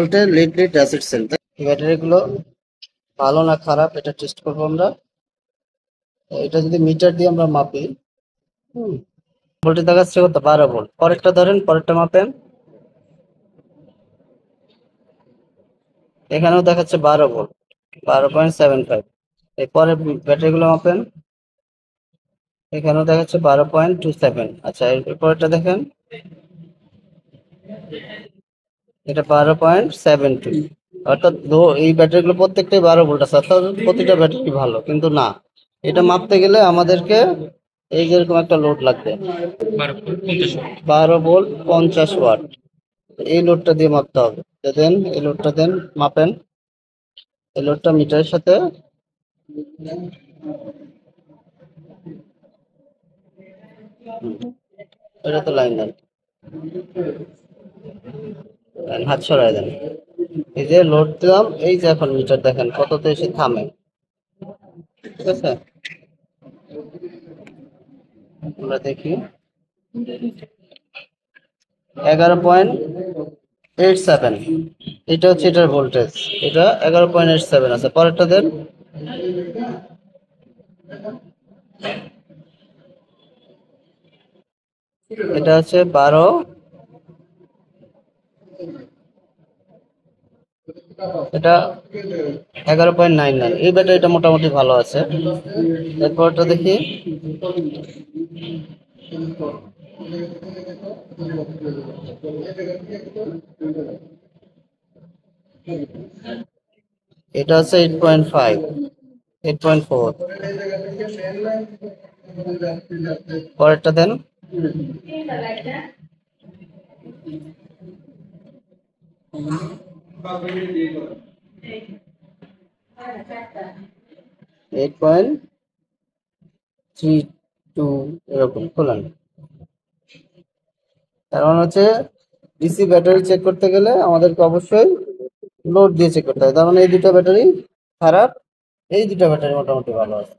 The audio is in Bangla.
ভোল্টের লিড লিড অ্যাসিড সেল। ব্যাটারিগুলো ভালো না খারাপ এটা টেস্ট করবো আমরা। এটা যদি মিটার দিয়ে আমরা মাপি, ভোল্টেজ দেখাচ্ছে কত 12 ভোল্ট। পরেরটা ধরেন, পরেরটা মাপেন, এখানেও দেখাচ্ছে 12 ভোল্ট, 12.75। এরপরে ব্যাটারিগুলো মাপেন, এখানেও দেখাচ্ছে 12.27। আচ্ছা এরপরটা দেখেন, এটা 12.72। অর্থাৎ এই ব্যাটারিগুলো প্রত্যেকটাই 12 ভোল্ট আছে, অর্থাৎ প্রতিটা ব্যাটারি ভালো। কিন্তু না, এটা মাপতে গেলে আমাদেরকে এই যেরকম একটা লোড লাগবে, 12 ভোল্ট 50 ওয়াট। এই লোডটা দিয়ে মাপতে হবে। দেন এই লোডটা দেন, মাপেন। এই লোডটা মিটারের সাথে এটা তো লাইন দেন, হাত সরাই দেন। এই যে লোড দিলাম, এই যে এখন মিটার দেখেন কততে এসে থামে। ঠিক আছে, আমরা দেখি 11.87। এটা হচ্ছে এটার ভোল্টেজ, এটা 11.87 আছে। পরেরটা দেন, এটা হচ্ছে 12, এটা 11.99। এই ব্যাটারিটা মোটামুটি ভালো আছে। এরপরটা দেখি, এটা হচ্ছে 8.5, 8.4। পরেরটা দেন, এইট পয়েন্ট থ্রি টু এরকম খোলেন। তার মানে হচ্ছে ডিসি ব্যাটারি চেক করতে গেলে আমাদেরকে অবশ্যই লোড দিয়ে চেক করতে হবে। তার মানে এই দুটো ব্যাটারি খারাপ, এই দুটো ব্যাটারি মোটামুটি ভালো আছে।